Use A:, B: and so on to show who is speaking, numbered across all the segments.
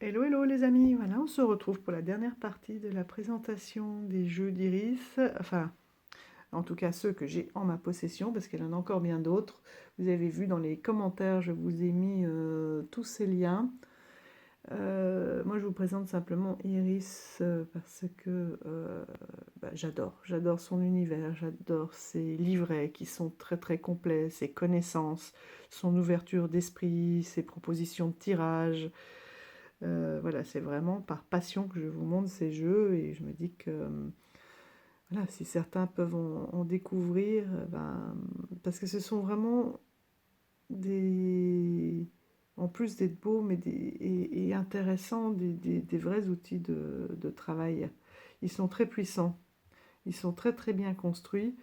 A: Hello, hello les amis, voilà, on se retrouve pour la dernière partie de la présentation des jeux d'Iris, enfin, en tout cas ceux que j'ai en ma possession, parce qu'elle en a encore bien d'autres. Vous avez vu dans les commentaires, je vous ai mis tous ces liens. Moi, je vous présente simplement Iris parce que j'adore son univers, j'adore ses livrets qui sont très très complets, ses connaissances, son ouverture d'esprit, ses propositions de tirage. Voilà, c'est vraiment par passion que je vous montre ces jeux et je me dis que voilà, si certains peuvent en découvrir, parce que ce sont vraiment des, en plus d'être beaux mais et intéressants, des vrais outils de travail. Ils sont très puissants, ils sont très très bien construits.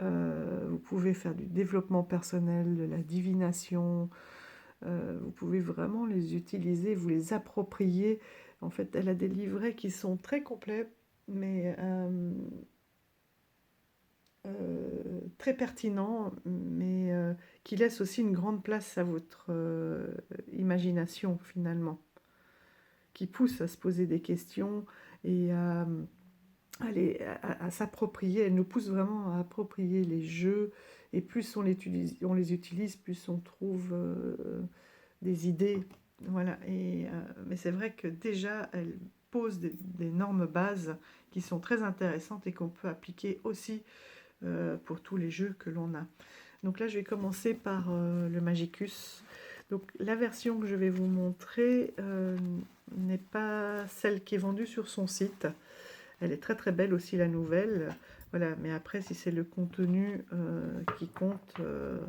A: Vous pouvez faire du développement personnel, de la divination. Vous pouvez vraiment les utiliser, vous les approprier. En fait, elle a des livrets qui sont très complets, mais très pertinents, mais qui laissent aussi une grande place à votre imagination finalement, qui poussent à se poser des questions et à s'approprier. Elle nous pousse vraiment à approprier les jeux, et plus on les utilise, plus on trouve des idées. Voilà. Mais c'est vrai que déjà, elle pose d'énormes bases qui sont très intéressantes et qu'on peut appliquer aussi pour tous les jeux que l'on a. Donc là, je vais commencer par le Magicus. Donc la version que je vais vous montrer n'est pas celle qui est vendue sur son site. Elle est très très belle aussi, la nouvelle. Voilà, mais après, si c'est le contenu qui compte, euh,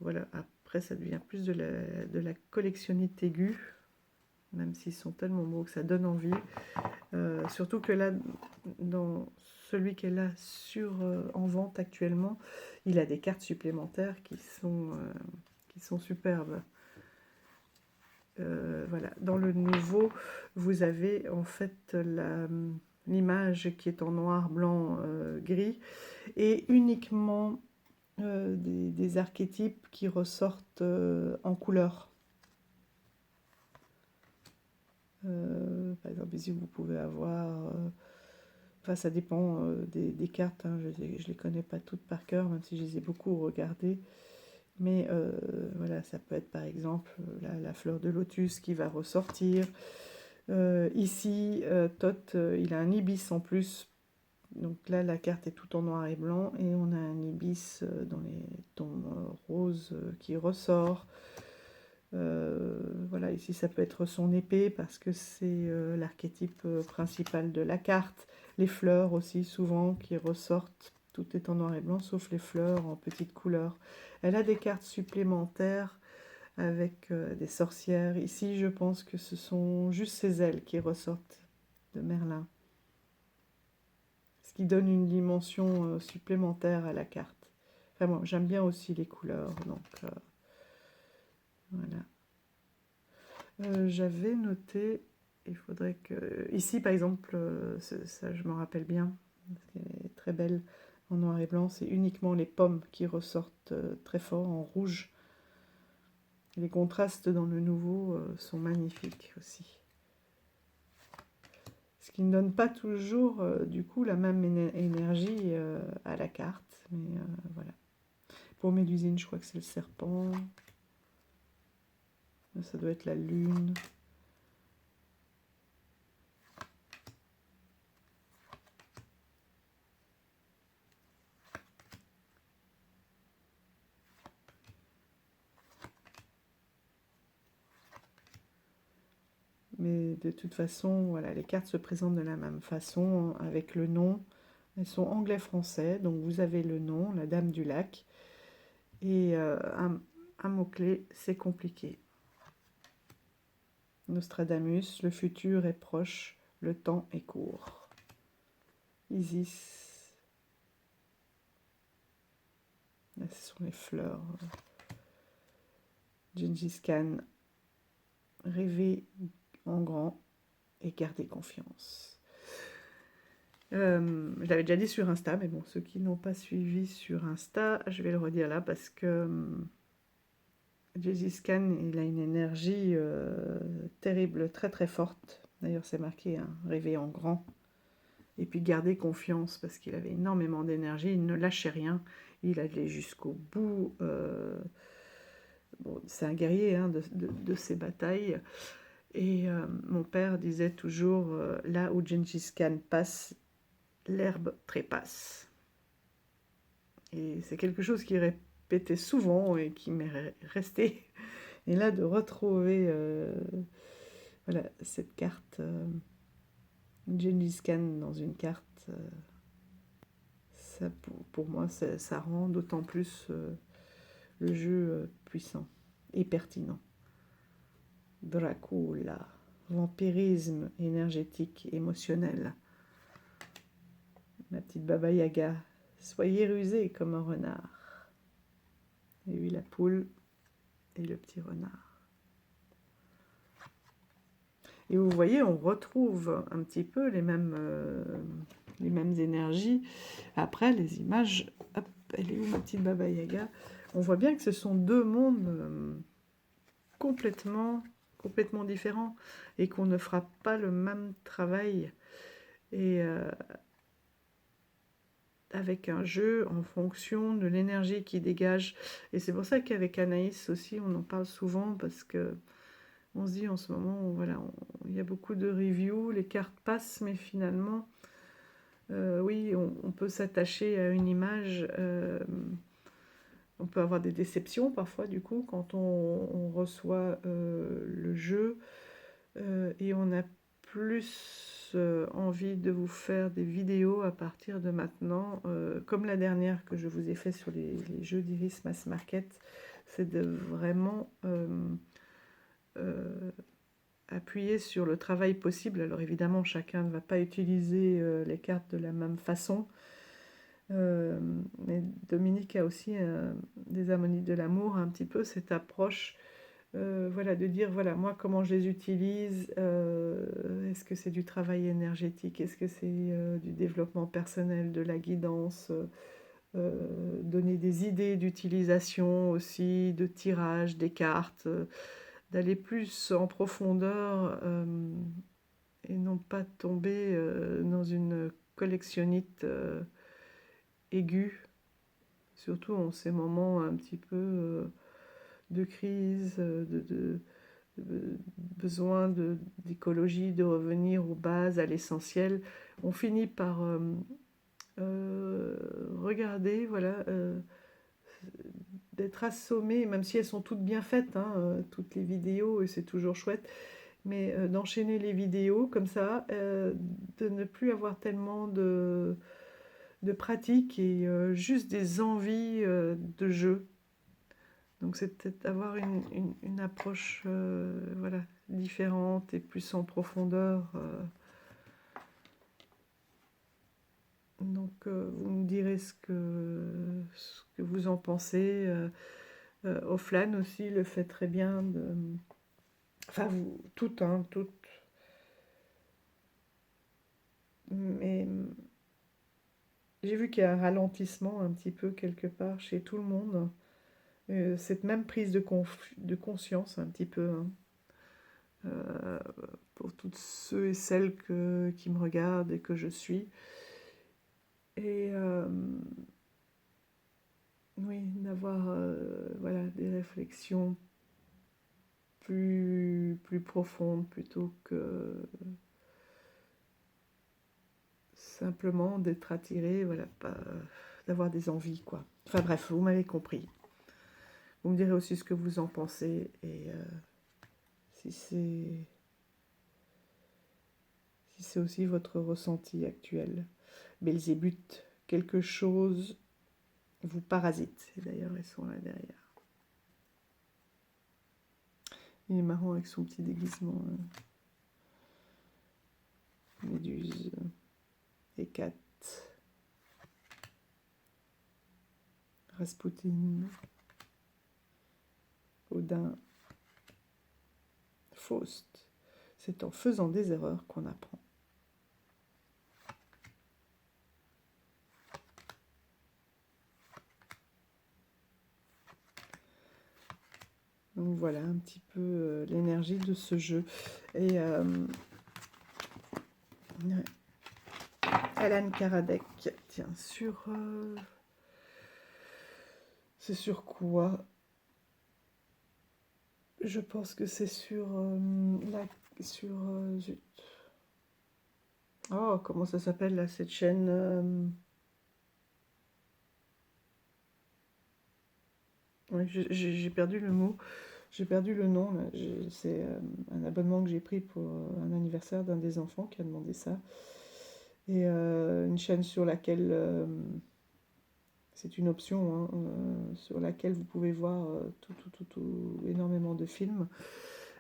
A: voilà, après ça devient plus de la collectionnite aiguë, même s'ils sont tellement beaux que ça donne envie. Surtout que là, dans celui qu'elle a en vente actuellement, il a des cartes supplémentaires qui sont superbes. Voilà. Dans le nouveau, vous avez en fait l'image qui est en noir, blanc, gris, et uniquement des archétypes qui ressortent en couleur. Par exemple, ici, vous pouvez avoir... Enfin, ça dépend des cartes, hein. Je ne les connais pas toutes par cœur, même si je les ai beaucoup regardées. Mais voilà, ça peut être par exemple la fleur de lotus qui va ressortir. Ici, Thoth, il a un ibis en plus. Donc là, la carte est tout en noir et blanc. Et on a un ibis dans les tons roses qui ressort. Voilà, ici ça peut être son épée parce que c'est l'archétype principal de la carte. Les fleurs aussi souvent qui ressortent, tout est en noir et blanc sauf les fleurs en petites couleurs. Elle a des cartes supplémentaires avec des sorcières. Ici je pense que ce sont juste ses ailes qui ressortent de Merlin. Ce qui donne une dimension supplémentaire à la carte. Enfin bon, j'aime bien aussi les couleurs, donc voilà. J'avais noté, il faudrait que... Ici, par exemple, ça je me rappelle bien, c'est très belle en noir et blanc, c'est uniquement les pommes qui ressortent très fort en rouge. Les contrastes dans le nouveau sont magnifiques aussi. Ce qui ne donne pas toujours, du coup, la même énergie à la carte, mais voilà. Pour Mélusine, je crois que c'est le serpent. Ça doit être la lune. Mais de toute façon, voilà, les cartes se présentent de la même façon, avec le nom. Elles sont anglais-français, donc vous avez le nom, la Dame du Lac, et un mot-clé, c'est compliqué. Nostradamus, le futur est proche, le temps est court. Isis, là ce sont les fleurs. Gengis Khan, rêver en grand et garder confiance. Je l'avais déjà dit sur Insta, mais bon, ceux qui n'ont pas suivi sur Insta, je vais le redire là parce que Gengis Khan, il a une énergie terrible, très très forte. D'ailleurs, c'est marqué, hein, rêver en grand. Et puis garder confiance, parce qu'il avait énormément d'énergie, il ne lâchait rien, il allait jusqu'au bout. Bon, c'est un guerrier, hein, de ses batailles. Et mon père disait toujours, là où Gengis Khan passe, l'herbe trépasse. Et c'est quelque chose qu'il répétait souvent et qui m'est resté. Et là, de retrouver voilà, cette carte, Gengis Khan dans une carte, ça, pour moi, ça rend d'autant plus le jeu puissant et pertinent. Dracula, vampirisme énergétique, émotionnel. Ma petite Baba Yaga, soyez rusée comme un renard. Et oui, la poule et le petit renard. Et vous voyez, on retrouve un petit peu les mêmes énergies. Après, les images, hop, elle est où ma petite Baba Yaga? On voit bien que ce sont deux mondes complètement différents et qu'on ne fera pas le même travail. Et avec un jeu en fonction de l'énergie qui dégage. Et c'est pour ça qu'avec Anaïs aussi, on en parle souvent parce que on se dit en ce moment, voilà, il y a beaucoup de reviews, les cartes passent, mais finalement, oui, on peut s'attacher à une image. On peut avoir des déceptions parfois, du coup, quand on reçoit le jeu et on a plus envie de vous faire des vidéos à partir de maintenant, comme la dernière que je vous ai fait sur les jeux d'Iris Mass Market, c'est de vraiment appuyer sur le travail possible. Alors évidemment, chacun ne va pas utiliser les cartes de la même façon, mais Dominique a aussi des harmonies de l'amour, un petit peu cette approche, voilà, de dire, voilà, moi, comment je les utilise, est-ce que c'est du travail énergétique, est-ce que c'est du développement personnel, de la guidance, donner des idées d'utilisation aussi, de tirage des cartes, d'aller plus en profondeur et non pas tomber dans une collectionnite aiguë, surtout en ces moments un petit peu de crise, besoin d'écologie, de revenir aux bases, à l'essentiel. On finit par regarder, voilà, d'être assommé, même si elles sont toutes bien faites, hein, toutes les vidéos, et c'est toujours chouette, mais d'enchaîner les vidéos comme ça, de ne plus avoir tellement de pratique et juste des envies de jeu. Donc c'est peut-être avoir une approche voilà, différente et plus en profondeur. Donc vous me direz ce que vous en pensez. Offline aussi le fait très bien. Enfin, vous, toutes, hein, toutes. Mais j'ai vu qu'il y a un ralentissement un petit peu quelque part chez tout le monde. Cette même prise de conscience un petit peu, hein. Pour toutes ceux et celles qui me regardent et que je suis. Et oui, d'avoir voilà, des réflexions plus profondes plutôt que simplement d'être attiré, voilà, d'avoir des envies, quoi. Enfin bref, vous m'avez compris. Vous me direz aussi ce que vous en pensez et si c'est aussi votre ressenti actuel. Belzébuth, quelque chose vous parasite. Et d'ailleurs, ils sont là derrière. Il est marrant avec son petit déguisement. Méduse. Hécate. Raspoutine. Odin. Faust. C'est en faisant des erreurs qu'on apprend. Donc voilà un petit peu l'énergie de ce jeu. Et ouais. Alan Kardec, tiens, c'est sur quoi? Je pense que c'est zut. Oh, comment ça s'appelle là, cette chaîne ouais, j'ai perdu le mot, j'ai perdu le nom là. C'est un abonnement que j'ai pris pour un anniversaire d'un des enfants qui a demandé ça. Et une chaîne sur laquelle c'est une option, hein, sur laquelle vous pouvez voir énormément de films.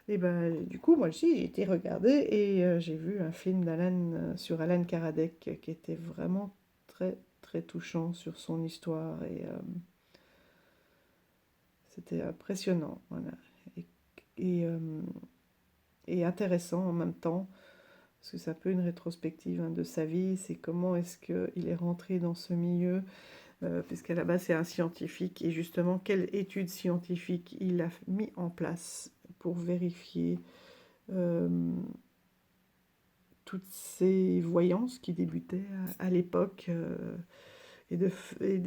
A: Et ben, du coup, moi aussi, j'ai été regarder et j'ai vu un film sur Alan Kardec qui était vraiment très, très touchant sur son histoire et c'était impressionnant, voilà. Et, et, euh, et intéressant en même temps, parce que c'est un peu une rétrospective hein, de sa vie, c'est comment est-ce qu'il est rentré dans ce milieu, puisqu'à la base c'est un scientifique, et justement quelle étude scientifique il a mis en place pour vérifier euh, toutes ces voyances qui débutaient à l'époque et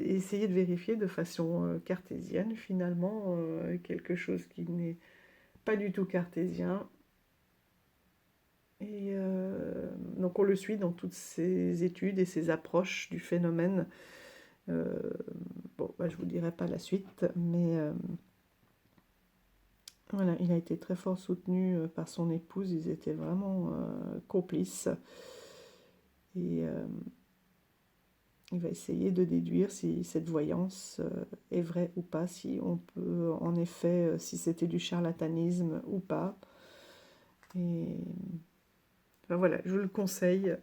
A: essayer de vérifier de façon cartésienne finalement quelque chose qui n'est pas du tout cartésien. Et donc on le suit dans toutes ses études et ses approches du phénomène. Euh, bon, bah, je ne vous dirai pas la suite, mais voilà, il a été très fort soutenu par son épouse, ils étaient vraiment complices. Et il va essayer de déduire si cette voyance est vraie ou pas, si on peut en effet, si c'était du charlatanisme ou pas. Et ben voilà, je vous le conseille.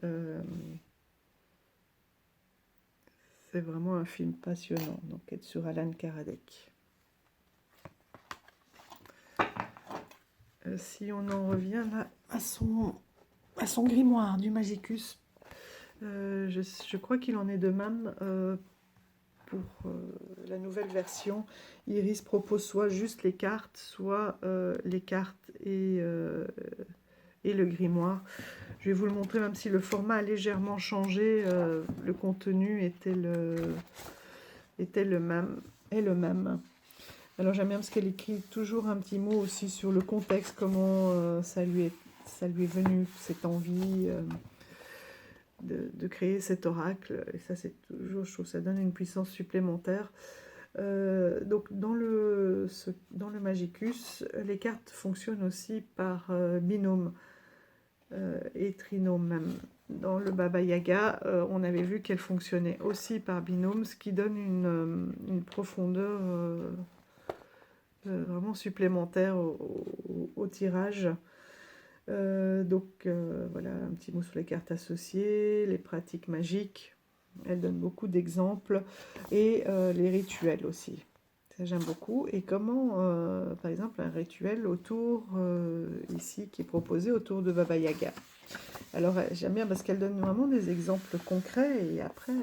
A: C'est vraiment un film passionnant, donc être sur Alan Kardec. Si on en revient là à son grimoire du Magicus, je crois qu'il en est de même pour la nouvelle version. Iris propose soit juste les cartes, soit les cartes et le grimoire. Je vais vous le montrer, même si le format a légèrement changé, le contenu était le même. Est le même. Alors j'aime bien parce qu'elle écrit toujours un petit mot aussi sur le contexte, comment ça lui est venu, cette envie de créer cet oracle. Et ça, c'est toujours, je trouve, ça donne une puissance supplémentaire. Donc dans le Magicus, les cartes fonctionnent aussi par binôme et trinôme même. Dans le Baba Yaga, on avait vu qu'elle fonctionnait aussi par binôme, ce qui donne une profondeur vraiment supplémentaire au tirage. Donc voilà, un petit mot sur les cartes associées, les pratiques magiques. Elle donne beaucoup d'exemples et les rituels aussi. Ça, j'aime beaucoup. Et comment, par exemple, un rituel autour, ici, qui est proposé autour de Baba Yaga. Alors, j'aime bien parce qu'elle donne vraiment des exemples concrets et après,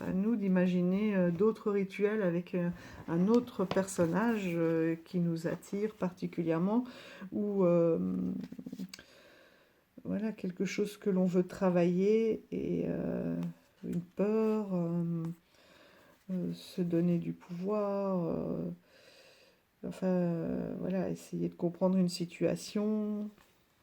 A: à nous d'imaginer d'autres rituels avec un autre personnage qui nous attire particulièrement ou voilà, quelque chose que l'on veut travailler et une peur, se donner du pouvoir, enfin voilà, essayer de comprendre une situation.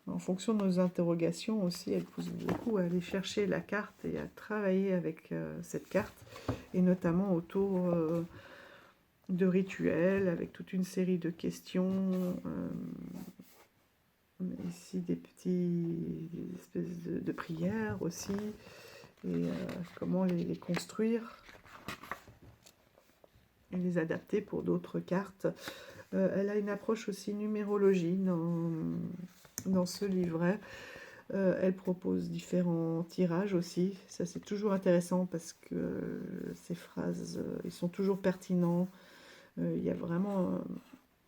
A: En fonction de nos interrogations aussi, elle pousse beaucoup à aller chercher la carte et à travailler avec cette carte, et notamment autour de rituels, avec toute une série de questions. Ici, des espèces de prières aussi, et comment les construire et les adapter pour d'autres cartes. Elle a une approche aussi numérologie dans ce livret. Elle propose différents tirages aussi. Ça, c'est toujours intéressant parce que ces phrases, ils sont toujours pertinents. Il y a vraiment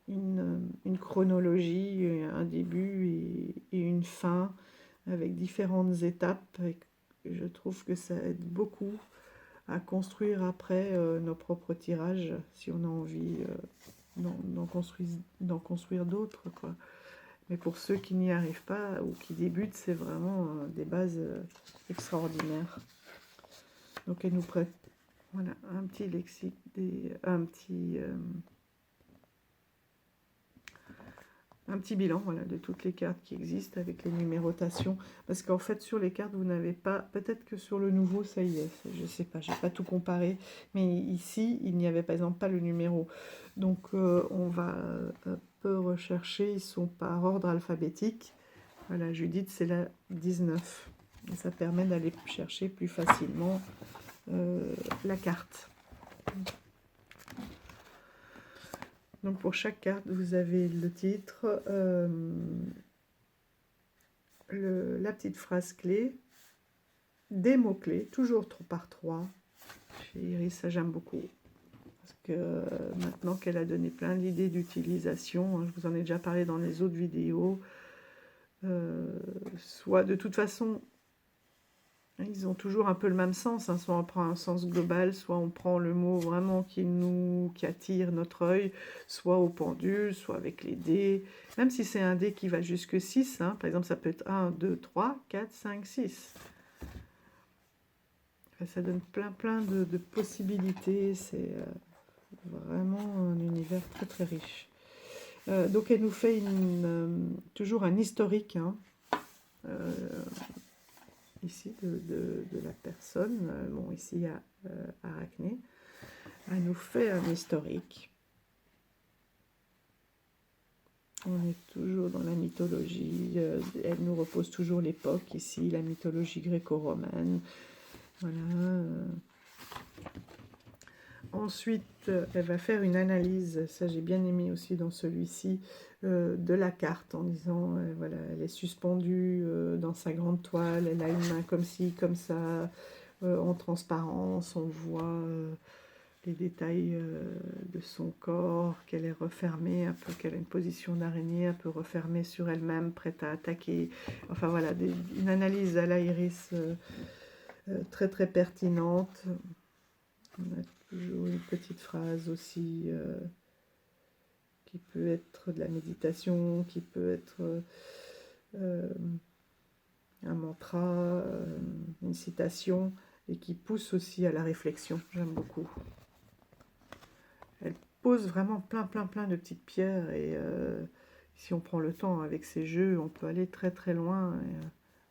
A: une chronologie, un début et une fin avec différentes étapes. Et je trouve que ça aide beaucoup à construire après nos propres tirages si on a envie d'en construire d'autres, quoi. Mais pour ceux qui n'y arrivent pas ou qui débutent, c'est vraiment des bases extraordinaires. Donc elle nous prête, voilà, un petit lexique, un petit bilan, voilà, de toutes les cartes qui existent avec les numérotations. Parce qu'en fait, sur les cartes, vous n'avez pas... Peut-être que sur le nouveau, ça y est. Je ne sais pas, je n'ai pas tout comparé. Mais ici, il n'y avait par exemple pas le numéro. Donc, on va un peu rechercher. Ils sont par ordre alphabétique. Voilà, Judith, c'est la 19. Et ça permet d'aller chercher plus facilement la carte. Donc pour chaque carte, vous avez le titre, la petite phrase clé, des mots-clés, toujours 3 par 3. Chez Iris, ça j'aime beaucoup. Parce que maintenant qu'elle a donné plein d'idées d'utilisation, hein, je vous en ai déjà parlé dans les autres vidéos, soit de toute façon, ils ont toujours un peu le même sens, hein. Soit on prend un sens global, soit on prend le mot vraiment qui attire notre œil, soit au pendule, soit avec les dés. Même si c'est un dé qui va jusque 6, hein, par exemple ça peut être 1, 2, 3, 4, 5, 6. Enfin, ça donne plein de possibilités, c'est vraiment un univers très très riche. Donc elle nous fait toujours un historique, hein, ici de la personne. Bon, ici il y a Arachné. Elle nous fait un historique. On est toujours dans la mythologie. Elle nous repose toujours l'époque ici, la mythologie gréco-romaine. Voilà. Ensuite, elle va faire une analyse, ça j'ai bien aimé aussi dans celui-ci, de la carte en disant, voilà, elle est suspendue dans sa grande toile, elle a une main comme ci, comme ça, en transparence, on voit les détails de son corps, qu'elle est refermée, un peu, qu'elle a une position d'araignée, un peu refermée sur elle-même, prête à attaquer. Enfin voilà, une analyse à l'iris très très pertinente. On a toujours une petite phrase aussi qui peut être de la méditation, qui peut être un mantra, une citation, et qui pousse aussi à la réflexion. J'aime beaucoup. Elle pose vraiment plein de petites pierres, et si on prend le temps avec ces jeux, on peut aller très très loin et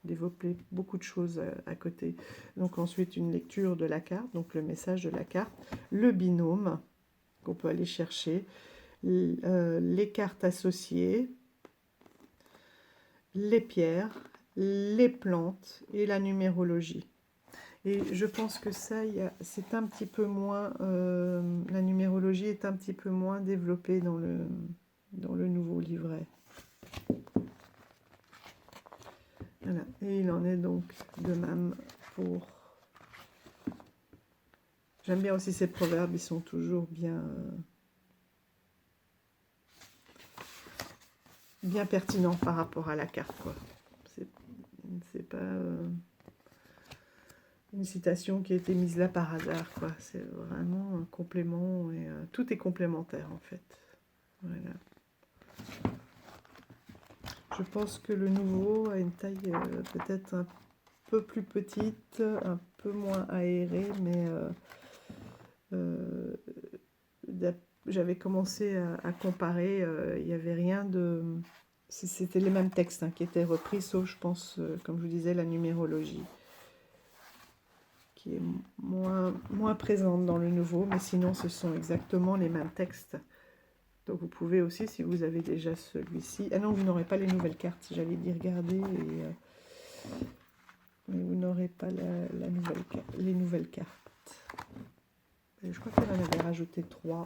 A: développer beaucoup de choses à côté. Donc ensuite une lecture de la carte, donc le message de la carte, le binôme qu'on peut aller chercher, les cartes associées, les pierres, les plantes et la numérologie. Et je pense que ça, c'est un petit peu moins, la numérologie est un petit peu moins développée dans le nouveau livret. Voilà. Et il en est donc de même pour... J'aime bien aussi ces proverbes, ils sont toujours bien pertinents par rapport à la carte, quoi. C'est pas une citation qui a été mise là par hasard, quoi. C'est vraiment un complément, et tout est complémentaire, en fait. Voilà. Je pense que le nouveau a une taille peut-être un peu plus petite, un peu moins aérée, mais j'avais commencé à comparer, il n'y avait rien de... C'était les mêmes textes, hein, qui étaient repris, sauf, je pense, comme je vous disais, la numérologie, qui est moins présente dans le nouveau, mais sinon ce sont exactement les mêmes textes. Donc vous pouvez aussi, si vous avez déjà celui-ci... Ah non, vous n'aurez pas les nouvelles cartes, j'allais dire regarder, mais vous n'aurez pas les nouvelles cartes. Et je crois qu'elle en avait rajouté 3.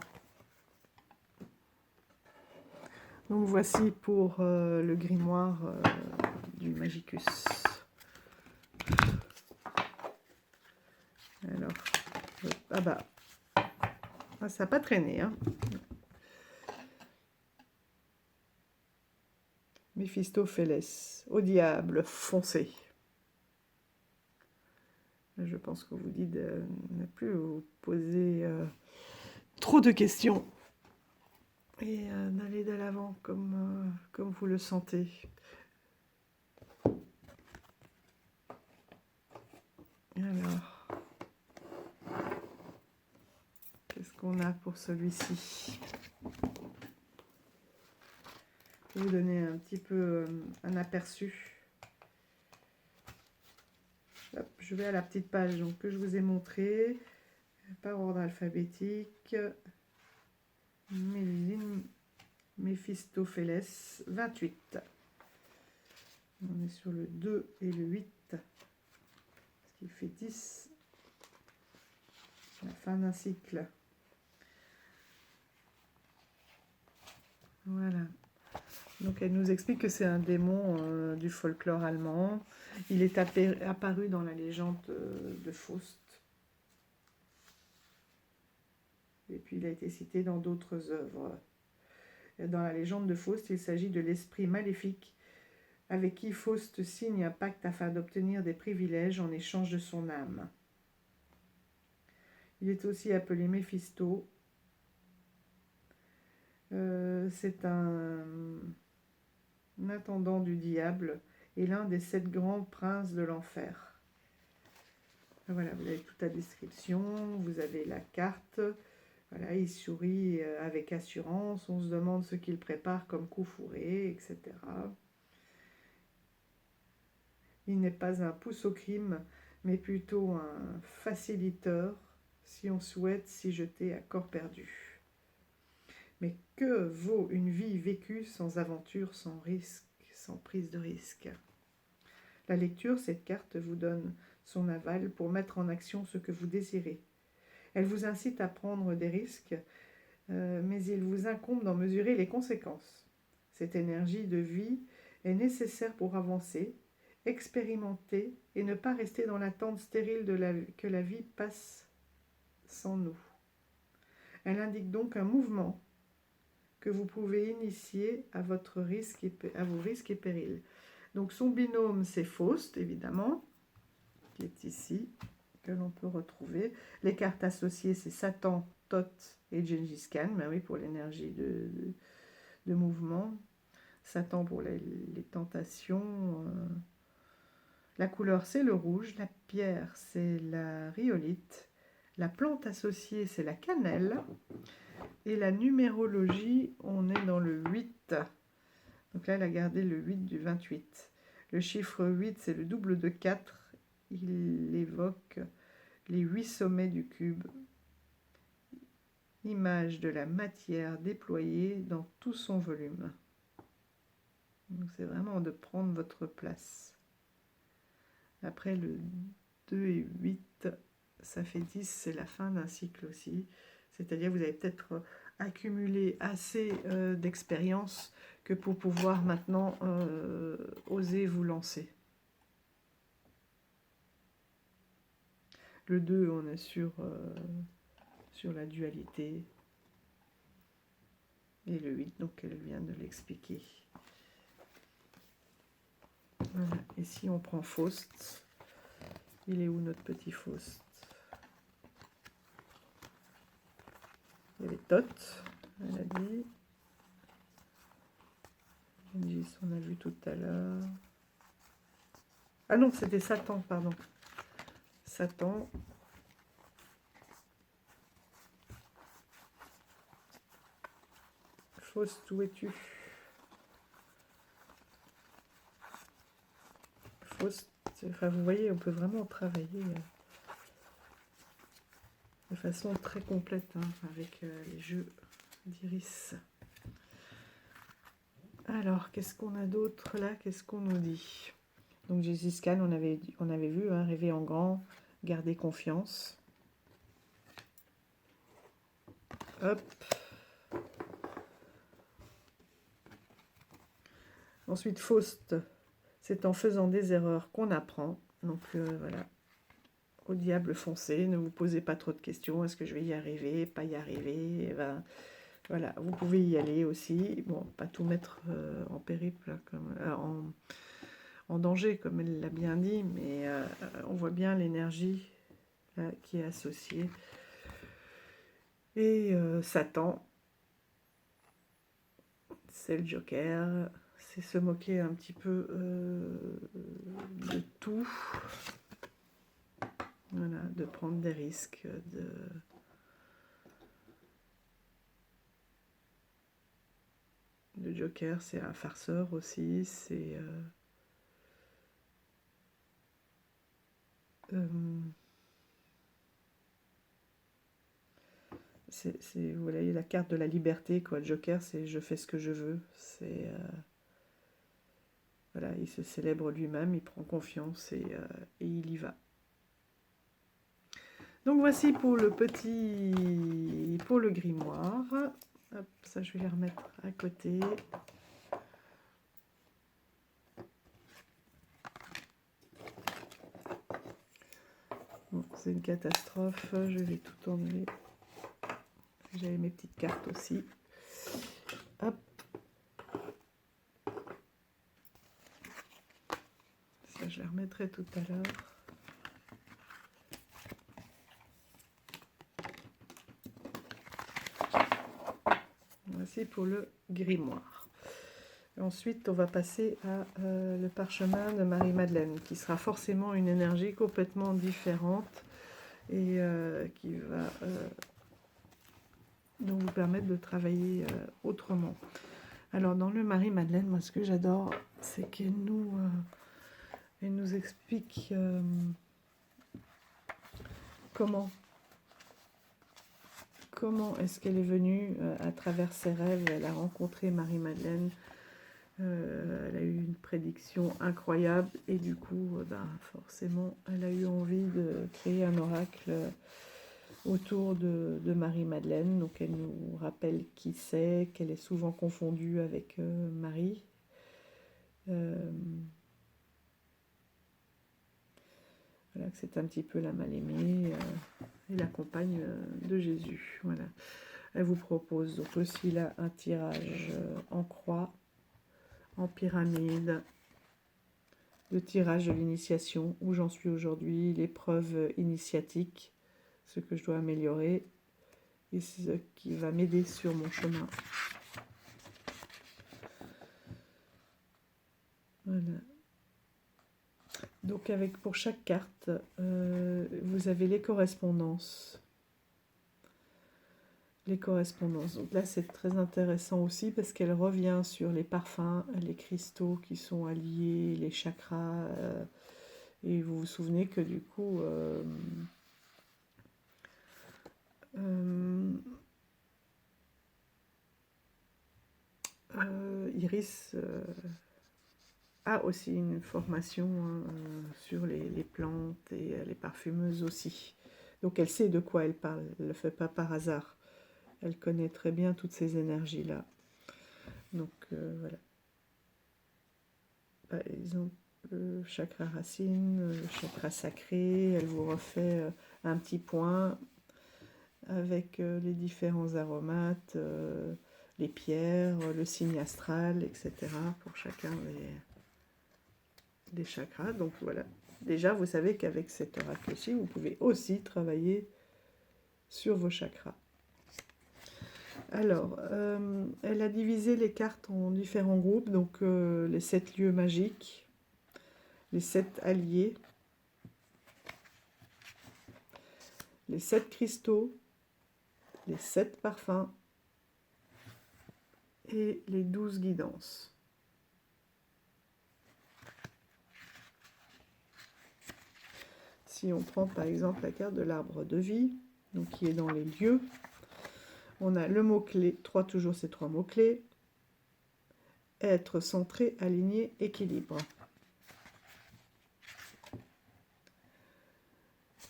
A: Donc voici pour le grimoire du Magicus. Alors, ah bah, ça n'a pas traîné, hein. Méphistophélès, au diable, foncez. Je pense que vous dites ne plus vous poser trop de questions. et d'aller de l'avant comme vous le sentez. Alors, qu'est-ce qu'on a pour celui-ci? Je vais vous donner un petit peu un aperçu. Hop, je vais à la petite page donc, que je vous ai montrée, par ordre alphabétique. Mélusine Mephistopheles 28. On est sur le 2 et le 8, ce qui fait 10. La fin d'un cycle. Voilà. Donc elle nous explique que c'est un démon du folklore allemand. Il est apparu dans la légende de Faust. Et puis il a été cité dans d'autres œuvres. Dans la légende de Faust, il s'agit de l'esprit maléfique avec qui Faust signe un pacte afin d'obtenir des privilèges en échange de son âme. Il est aussi appelé Méphisto. C'est un intendant du diable et l'un des 7 grands princes de l'enfer. Voilà, vous avez toute la description, vous avez la carte. Voilà, il sourit avec assurance, on se demande ce qu'il prépare comme coup fourré, etc. Il n'est pas un pouce au crime, mais plutôt un facilitateur, si on souhaite s'y jeter à corps perdu. Mais que vaut une vie vécue sans aventure, sans risque, sans prise de risque? La lecture, cette carte vous donne son aval pour mettre en action ce que vous désirez. Elle vous incite à prendre des risques, mais il vous incombe d'en mesurer les conséquences. Cette énergie de vie est nécessaire pour avancer, expérimenter et ne pas rester dans l'attente stérile que la vie passe sans nous. Elle indique donc un mouvement que vous pouvez initier à vos risques et périls. Donc son binôme, c'est Faust, évidemment, qui est ici, que l'on peut retrouver. Les cartes associées, c'est Satan, Thoth et Gengis Khan, ben oui, pour l'énergie de mouvement. Satan pour les tentations. La couleur, c'est le rouge. La pierre, c'est la rhyolite. La plante associée, c'est la cannelle. Et la numérologie, on est dans le 8. Donc là, elle a gardé le 8 du 28. Le chiffre 8, c'est le double de 4. Il évoque les 8 sommets du cube. Image de la matière déployée dans tout son volume. Donc c'est vraiment de prendre votre place. Après le 2 et 8, ça fait 10, c'est la fin d'un cycle aussi. C'est-à-dire que vous avez peut-être accumulé assez d'expérience que pour pouvoir maintenant oser vous lancer. Le 2, on est sur la dualité. Et le 8, donc elle vient de l'expliquer. Voilà. Et si on prend Faust, il est où notre petit Faust? Il y avait Thoth, elle a dit. Gengis, on a vu tout à l'heure. Ah non, c'était Satan, pardon. Satan. Faust, où es-tu? Faust, enfin, vous voyez, on peut vraiment travailler de façon très complète avec les jeux d'iris. Alors, qu'est-ce qu'on a d'autre là? Qu'est-ce qu'on nous dit? Donc, Gengis Khan, on avait vu, rêver en grand, garder confiance. Hop. Ensuite, Faust, c'est en faisant des erreurs qu'on apprend. Donc, voilà. Au diable foncé, ne vous posez pas trop de questions. Est-ce que je vais y arriver? Pas y arriver? Eh ben, voilà, vous pouvez y aller aussi. Bon, pas tout mettre en périple, en danger, comme elle l'a bien dit, mais on voit bien l'énergie qui est associée. Et Satan, c'est le Joker, c'est se moquer un petit peu de tout, voilà, de prendre des risques, le Joker, c'est un farceur aussi, vous voyez la carte de la liberté, quoi. Le Joker, c'est je fais ce que je veux. Voilà, il se célèbre lui-même, il prend confiance et il y va. Donc voici pour le grimoire. Hop, ça je vais les remettre à côté. Bon, c'est une catastrophe, je vais tout enlever. J'avais mes petites cartes aussi. Hop. Ça, je les remettrai tout à l'heure. Voici pour le grimoire. Et ensuite, on va passer à le parchemin de Marie-Madeleine, qui sera forcément une énergie complètement différente et qui va donc vous permettre de travailler autrement. Alors, dans le Marie-Madeleine, moi, ce que j'adore, c'est qu'elle nous explique comment est-ce qu'elle est venue à travers ses rêves. Elle a rencontré Marie-Madeleine. Elle a eu une prédiction incroyable et du coup, forcément, elle a eu envie de créer un oracle autour de Marie-Madeleine. Donc elle nous rappelle qui c'est, qu'elle est souvent confondue avec Marie. Voilà, que c'est un petit peu la mal-aimée et la compagne de Jésus. Voilà. Elle vous propose donc aussi là un tirage en croix, en pyramide, le tirage de l'initiation, où j'en suis aujourd'hui, l'épreuve initiatique, ce que je dois améliorer et ce qui va m'aider sur mon chemin. Voilà. Donc pour chaque carte, vous avez les correspondances. Donc là, c'est très intéressant aussi parce qu'elle revient sur les parfums, les cristaux qui sont alliés, les chakras. Et vous vous souvenez que du coup, Iris a aussi une formation sur les plantes et les parfumeuses aussi. Donc elle sait de quoi elle parle, elle ne le fait pas par hasard. Elle connaît très bien toutes ces énergies-là. Donc voilà. Par exemple, le chakra racine, le chakra sacré, elle vous refait un petit point avec les différents aromates, les pierres, le signe astral, etc. pour chacun des chakras. Donc voilà. Déjà, vous savez qu'avec cet oracle-ci, vous pouvez aussi travailler sur vos chakras. Alors, elle a divisé les cartes en différents groupes, donc les 7 lieux magiques, les 7 alliés, les 7 cristaux, les 7 parfums et les 12 guidances. Si on prend par exemple la carte de l'arbre de vie, donc qui est dans les lieux, on a le mot-clé, toujours ces 3 mots-clés, être centré, aligné, équilibre.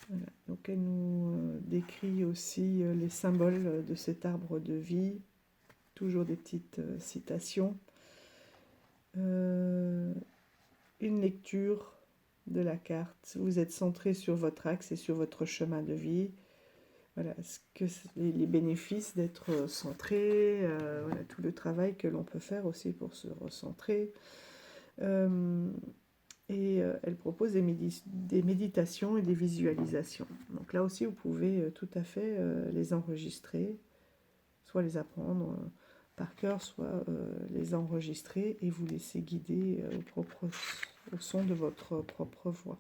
A: Voilà. Donc elle nous décrit aussi les symboles de cet arbre de vie, toujours des petites citations. Une lecture de la carte, vous êtes centré sur votre axe et sur votre chemin de vie. Voilà, les bénéfices d'être centré, voilà, tout le travail que l'on peut faire aussi pour se recentrer. Elle propose des méditations et des visualisations. Donc là aussi, vous pouvez tout à fait les enregistrer, soit les apprendre par cœur, soit les enregistrer et vous laisser guider au son de votre propre voix.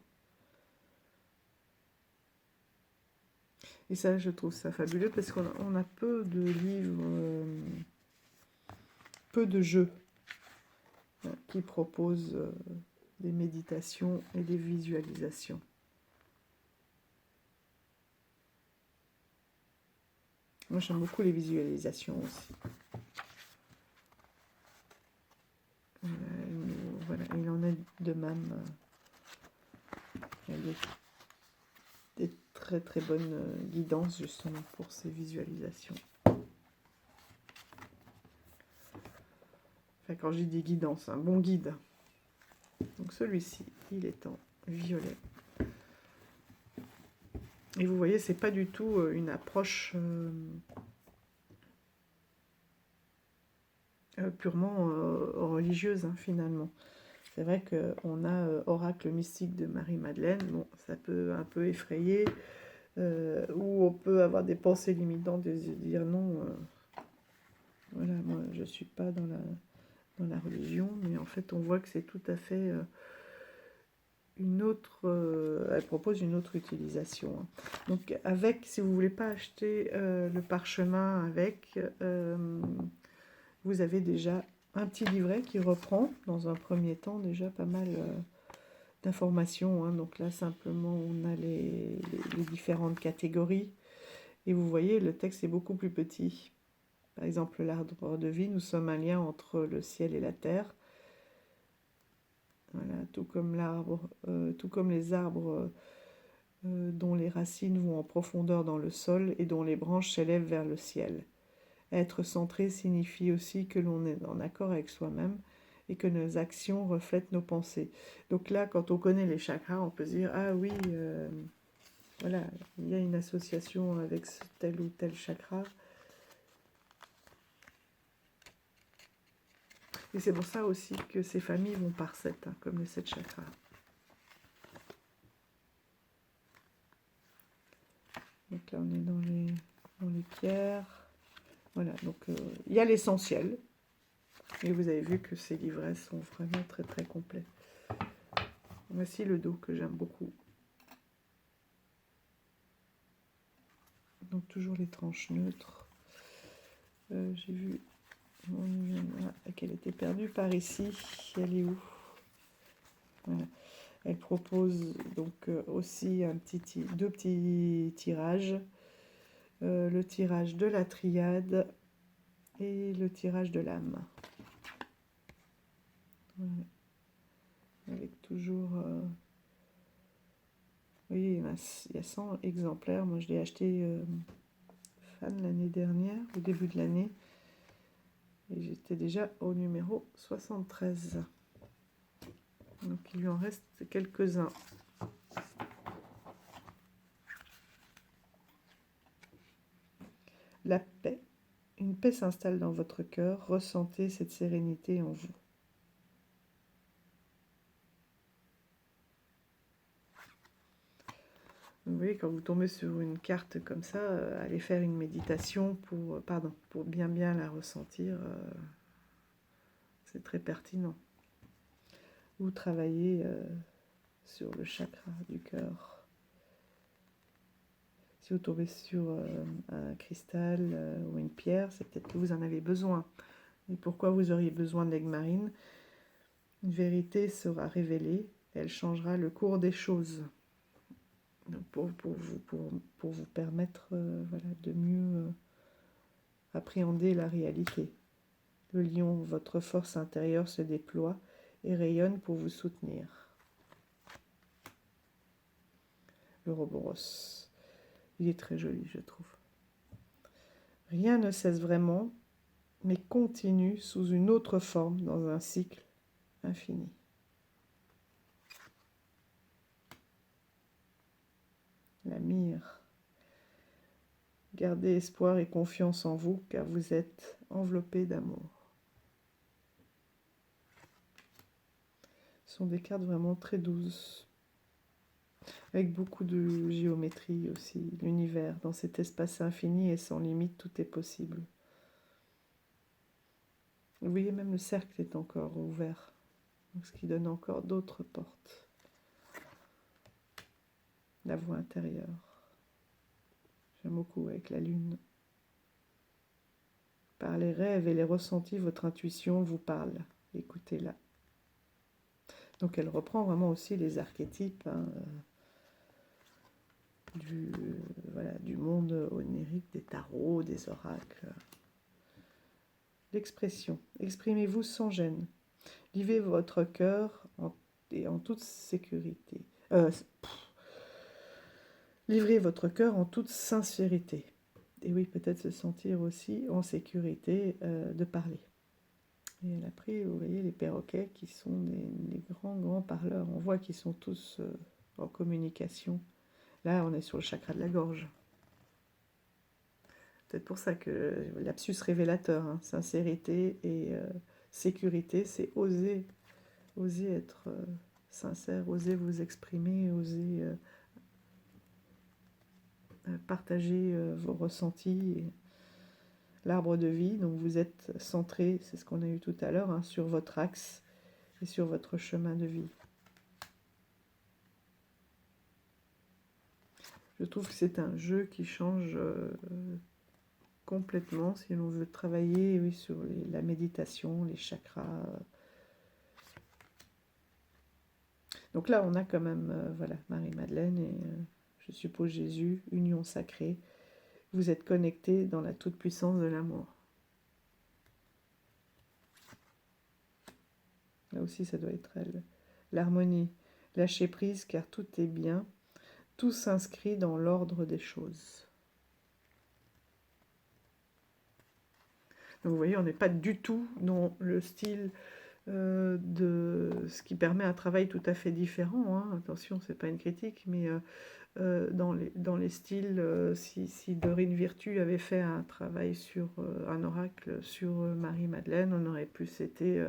A: Et ça, je trouve ça fabuleux parce qu'on a peu de livres, peu de jeux qui proposent des méditations et des visualisations. Moi, j'aime beaucoup les visualisations aussi. Voilà, il en est de même. Il y a des très très bonnes guidances justement pour ces visualisations. Enfin, quand je dis des guidances, un bon guide. Donc celui-ci, il est en violet. Et vous voyez, c'est pas du tout une approche purement religieuse, hein, finalement. C'est vrai qu'on a Oracle mystique de Marie-Madeleine. Bon, ça peut un peu effrayer, ou on peut avoir des pensées limitantes et se dire non, voilà, moi je suis pas dans la religion, mais en fait on voit que c'est tout à fait une autre, elle propose une autre utilisation. Hein. Donc avec, si vous voulez pas acheter le parchemin avec, vous avez déjà un petit livret qui reprend dans un premier temps déjà pas mal d'informations. Hein. Donc là simplement on a les différentes catégories et vous voyez le texte est beaucoup plus petit. Par exemple l'arbre de vie, nous sommes un lien entre le ciel et la terre. Voilà, tout comme l'arbre, tout comme les arbres dont les racines vont en profondeur dans le sol et dont les branches s'élèvent vers le ciel. Être centré signifie aussi que l'on est en accord avec soi-même et que nos actions reflètent nos pensées. Donc là, quand on connaît les chakras, on peut se dire, ah oui, voilà, il y a une association avec tel ou tel chakra. Et c'est pour ça aussi que ces familles vont par 7, hein, comme les 7 chakras. Donc là, on est dans les pierres. Voilà, donc il y a l'essentiel. Et vous avez vu que ces livrets sont vraiment très très complets. Voici le dos que j'aime beaucoup. Donc toujours les tranches neutres. J'ai vu qu'elle était perdue par ici. Elle est où? Voilà. Elle propose donc aussi deux petits tirages. Le tirage de la triade et le tirage de l'âme. Voilà. Avec toujours... oui, il y a 100 exemplaires. Moi, je l'ai acheté fan l'année dernière, au début de l'année. Et j'étais déjà au numéro 73. Donc, il lui en reste quelques-uns. La paix. Une paix s'installe dans votre cœur. Ressentez cette sérénité en vous. Vous voyez, quand vous tombez sur une carte comme ça, allez faire une méditation pour bien la ressentir. C'est très pertinent. Ou travailler sur le chakra du cœur. Si vous tombez sur un cristal ou une pierre, c'est peut-être que vous en avez besoin. Et pourquoi vous auriez besoin de l'aigle marine? Une vérité sera révélée, elle changera le cours des choses. Donc pour vous permettre voilà, de mieux appréhender la réalité. Le lion, votre force intérieure se déploie et rayonne pour vous soutenir. L'Ouroboros. Il est très joli, je trouve. Rien ne cesse vraiment, mais continue sous une autre forme dans un cycle infini. La myrrhe. Gardez espoir et confiance en vous, car vous êtes enveloppé d'amour. Ce sont des cartes vraiment très douces, avec beaucoup de géométrie aussi. L'univers, dans cet espace infini et sans limite, tout est possible. Vous voyez, même le cercle est encore ouvert, donc ce qui donne encore d'autres portes. La voix intérieure. J'aime beaucoup avec la lune. Par les rêves et les ressentis, votre intuition vous parle. Écoutez-la. Donc elle reprend vraiment aussi les archétypes hein, du monde onirique, des tarots, des oracles. L'expression. Exprimez-vous sans gêne. Livrez votre cœur en toute sécurité. Livrez votre cœur en toute sincérité. Et oui, peut-être se sentir aussi en sécurité de parler. Et elle a pris, vous voyez, les perroquets qui sont des grands parleurs. On voit qu'ils sont tous en communication. Là, on est sur le chakra de la gorge. Peut-être pour ça que lapsus révélateur, hein, sincérité et sécurité, c'est oser être sincère, oser vous exprimer, oser partager vos ressentis. L'arbre de vie, donc vous êtes centré, c'est ce qu'on a eu tout à l'heure, hein, sur votre axe et sur votre chemin de vie. Je trouve que c'est un jeu qui change complètement si l'on veut travailler oui, sur la méditation, les chakras. Donc là, on a quand même voilà, Marie-Madeleine et je suppose Jésus, union sacrée. Vous êtes connectés dans la toute-puissance de l'amour. Là aussi, ça doit être elle. L'harmonie. Lâchez prise car tout est bien. Tout s'inscrit dans l'ordre des choses. Donc vous voyez, on n'est pas du tout dans le style de ce qui permet un travail tout à fait différent. Hein. Attention, ce n'est pas une critique, mais dans les styles, si Dorine Virtue avait fait un travail sur un oracle sur Marie-Madeleine, on aurait plus été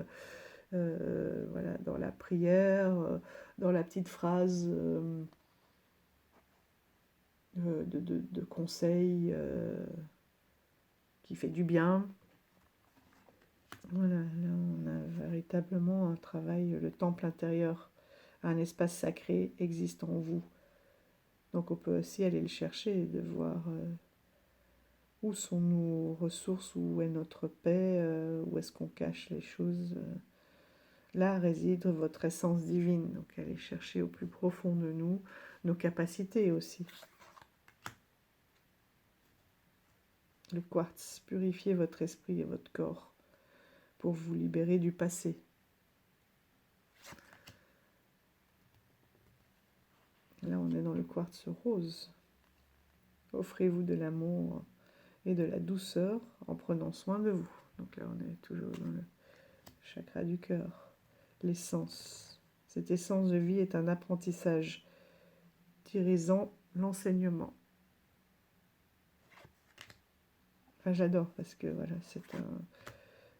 A: voilà, dans la prière, dans la petite phrase de conseil qui fait du bien. Voilà, là on a véritablement un travail, le temple intérieur, un espace sacré existe en vous. Donc on peut aussi aller le chercher, de voir où sont nos ressources, où est notre paix, où est-ce qu'on cache les choses. Là réside votre essence divine, donc aller chercher au plus profond de nous, nos capacités aussi. Le quartz, purifiez votre esprit et votre corps pour vous libérer du passé. Là, on est dans le quartz rose. Offrez-vous de l'amour et de la douceur en prenant soin de vous. Donc là, on est toujours dans le chakra du cœur. L'essence. Cette essence de vie est un apprentissage. Tirez-en l'enseignement. Enfin, j'adore parce que voilà, c'est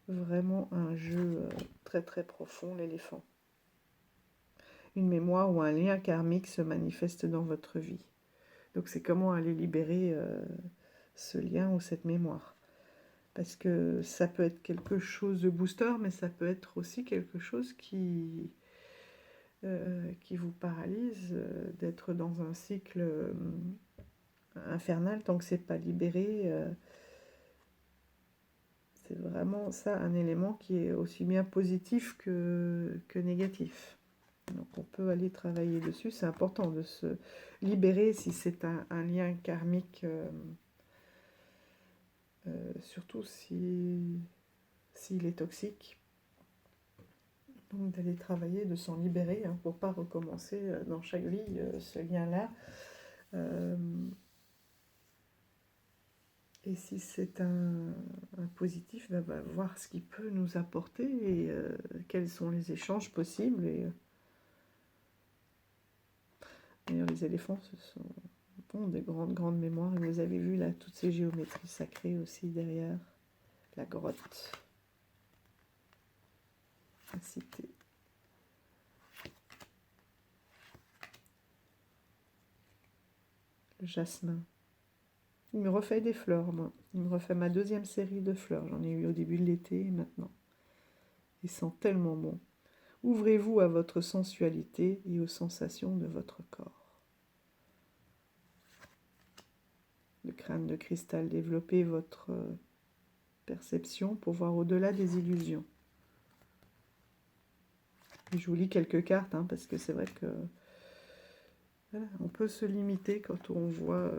A: vraiment un jeu très très profond, l'éléphant. Une mémoire ou un lien karmique se manifeste dans votre vie. Donc c'est comment aller libérer ce lien ou cette mémoire. Parce que ça peut être quelque chose de booster, mais ça peut être aussi quelque chose qui vous paralyse, d'être dans un cycle infernal tant que c'est pas libéré. C'est vraiment ça, un élément qui est aussi bien positif que négatif. Donc on peut aller travailler dessus. C'est important de se libérer si c'est un lien karmique, surtout s'il est toxique. Donc d'aller travailler, de s'en libérer hein, pour ne pas recommencer dans chaque vie ce lien-là. Et si c'est un positif, ben, va voir ce qu'il peut nous apporter et quels sont les échanges possibles. Et, d'ailleurs, les éléphants, ont des grandes mémoires. Et vous avez vu là toutes ces géométries sacrées aussi derrière la grotte. La cité. Le jasmin. Il me refait des fleurs, moi. Il me refait ma deuxième série de fleurs. J'en ai eu au début de l'été et maintenant. Il sent tellement bon. Ouvrez-vous à votre sensualité et aux sensations de votre corps. Le crâne de cristal, développez votre perception pour voir au-delà des illusions. Et je vous lis quelques cartes, hein, parce que c'est vrai que voilà, on peut se limiter quand on voit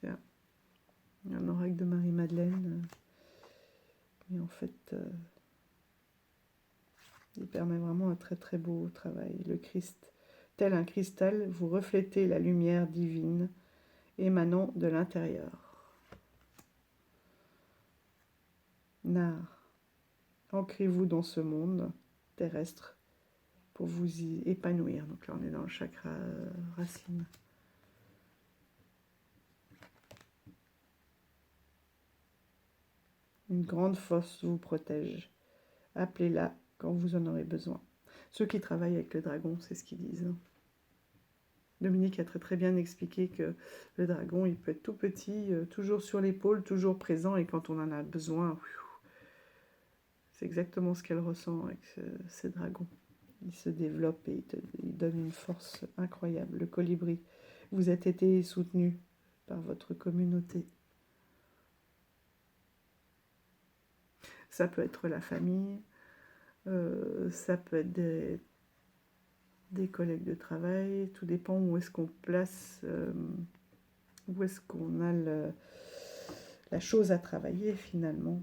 A: un oracle de Marie-Madeleine. Mais en fait, il permet vraiment un très très beau travail. Le Christ, tel un cristal, vous reflétez la lumière divine émanant de l'intérieur. Nar, ancrez-vous dans ce monde terrestre pour vous y épanouir. Donc là, on est dans le chakra racine. Une grande force vous protège. Appelez-la quand vous en aurez besoin. Ceux qui travaillent avec le dragon, c'est ce qu'ils disent. Dominique a très très bien expliqué que le dragon, il peut être tout petit, toujours sur l'épaule, toujours présent, et quand on en a besoin, c'est exactement ce qu'elle ressent avec ces dragons. Il se développe et il donne une force incroyable. Le colibri, vous êtes été soutenu par votre communauté. Ça peut être la famille, ça peut être des collègues de travail, tout dépend où est-ce qu'on place, où est-ce qu'on a la chose à travailler finalement.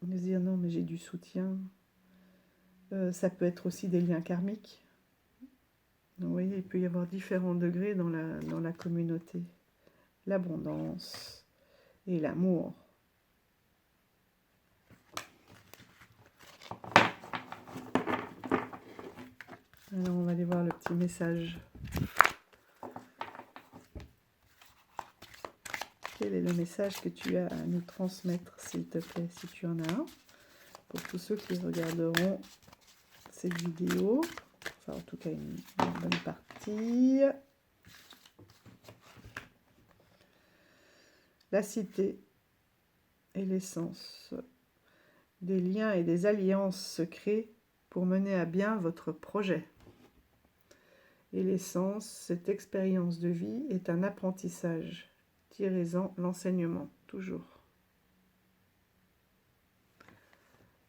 A: De se dire non mais j'ai du soutien. Ça peut être aussi des liens karmiques. Donc, vous voyez, il peut y avoir différents degrés dans la communauté. L'abondance et l'amour. Alors on va aller voir le petit message. Quel est le message que tu as à nous transmettre, s'il te plaît, si tu en as un, pour tous ceux qui regarderont cette vidéo, enfin en tout cas une bonne partie. La cité est l'essence des liens et des alliances secrets pour mener à bien votre projet. Et l'essence, cette expérience de vie est un apprentissage. Tirez-en l'enseignement, toujours.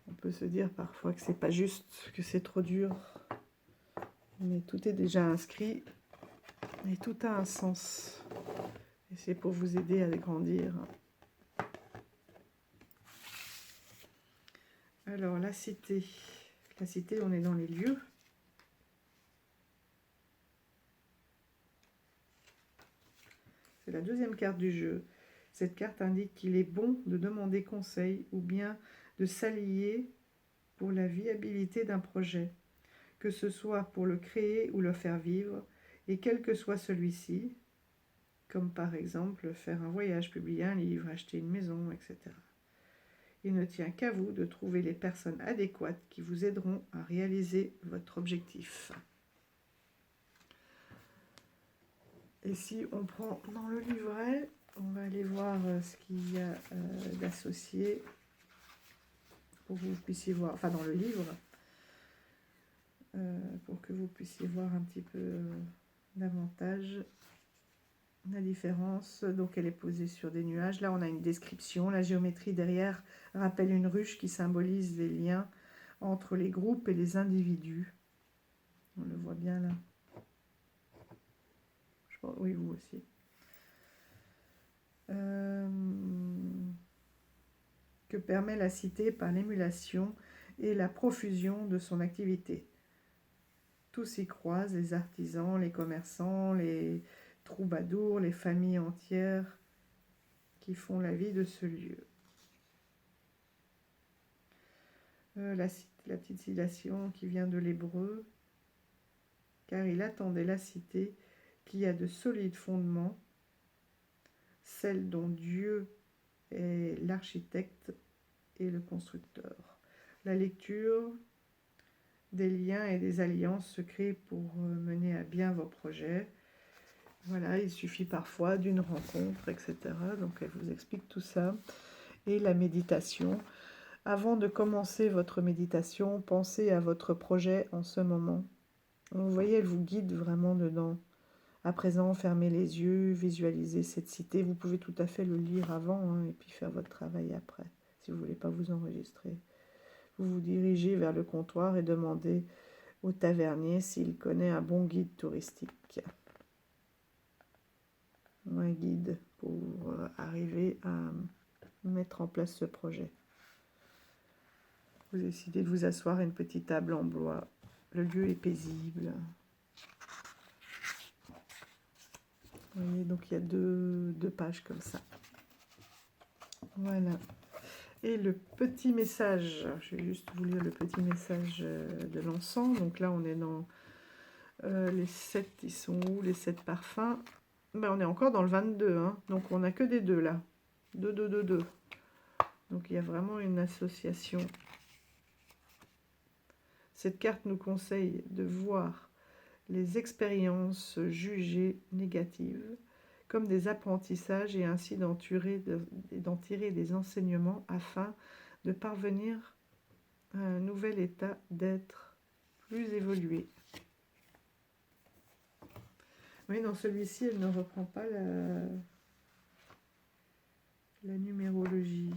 A: On peut se dire parfois que c'est pas juste, que c'est trop dur, mais tout est déjà inscrit et tout a un sens. Et c'est pour vous aider à grandir. Alors, la cité, on est dans les lieux. C'est la deuxième carte du jeu. Cette carte indique qu'il est bon de demander conseil ou bien de s'allier pour la viabilité d'un projet, que ce soit pour le créer ou le faire vivre, et quel que soit celui-ci, comme par exemple faire un voyage, publier un livre, acheter une maison, etc. Il ne tient qu'à vous de trouver les personnes adéquates qui vous aideront à réaliser votre objectif. Et si on prend dans le livret, on va aller voir ce qu'il y a d'associé pour que vous puissiez voir, enfin dans le livre, pour que vous puissiez voir un petit peu davantage la différence. Donc elle est posée sur des nuages. Là on a une description. La géométrie derrière rappelle une ruche qui symbolise les liens entre les groupes et les individus. On le voit bien là. Je pense, oui, vous aussi. Que permet la cité par l'émulation et la profusion de son activité. Tous s'y croisent, les artisans, les commerçants, les troubadours, les familles entières qui font la vie de ce lieu. La petite citation qui vient de l'hébreu, car il attendait la cité qui a de solides fondements, celle dont Dieu est l'architecte et le constructeur. La lecture des liens et des alliances se créent pour mener à bien vos projets. Voilà, il suffit parfois d'une rencontre, etc. Donc elle vous explique tout ça. Et la méditation, Avant de commencer votre méditation, pensez à votre projet en ce moment. Vous voyez, elle vous guide vraiment dedans. À présent, fermez les yeux, visualisez cette cité. Vous pouvez tout à fait le lire avant hein, et puis faire votre travail après, si vous ne voulez pas vous enregistrer. Vous vous dirigez vers le comptoir et demandez au tavernier s'il connaît un bon guide touristique. Un guide pour arriver à mettre en place ce projet. Vous décidez de vous asseoir à une petite table en bois. Le lieu est paisible. Vous voyez, donc il y a deux pages comme ça. Voilà. Et le petit message, je vais juste vous lire le petit message de l'encens. Donc là, on est dans les 7, ils sont où les 7 parfums? Ben, on est encore dans le 22, hein. Donc on n'a que des 2 là. 2, 2, 2, 2. Donc il y a vraiment une association. Cette carte nous conseille de voir les expériences jugées négatives comme des apprentissages et ainsi d'en tirer des enseignements afin de parvenir à un nouvel état d'être plus évolué. Oui, dans celui-ci, elle ne reprend pas la numérologie.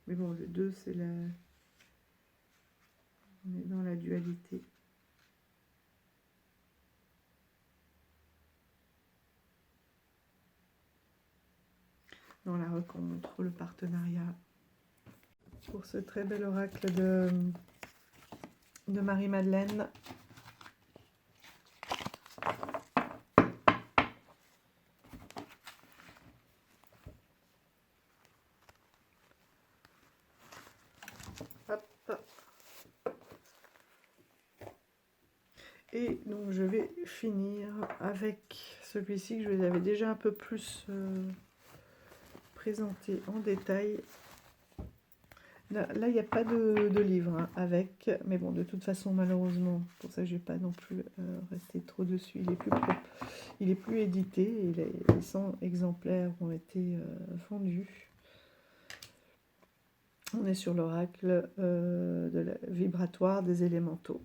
A: Mais bon, le 2, c'est la... On est dans la dualité. Dans la rencontre, le partenariat. Pour ce très bel oracle de Marie-Madeleine. Et donc je vais finir avec celui-ci que je vous avais déjà un peu plus présenté en détail. Là il n'y a pas de livre hein, avec, mais bon, de toute façon, malheureusement, pour ça, je n'ai pas non plus resté trop dessus. Il est plus édité, et les 100 exemplaires ont été vendus. On est sur l'oracle vibratoire des élémentaux.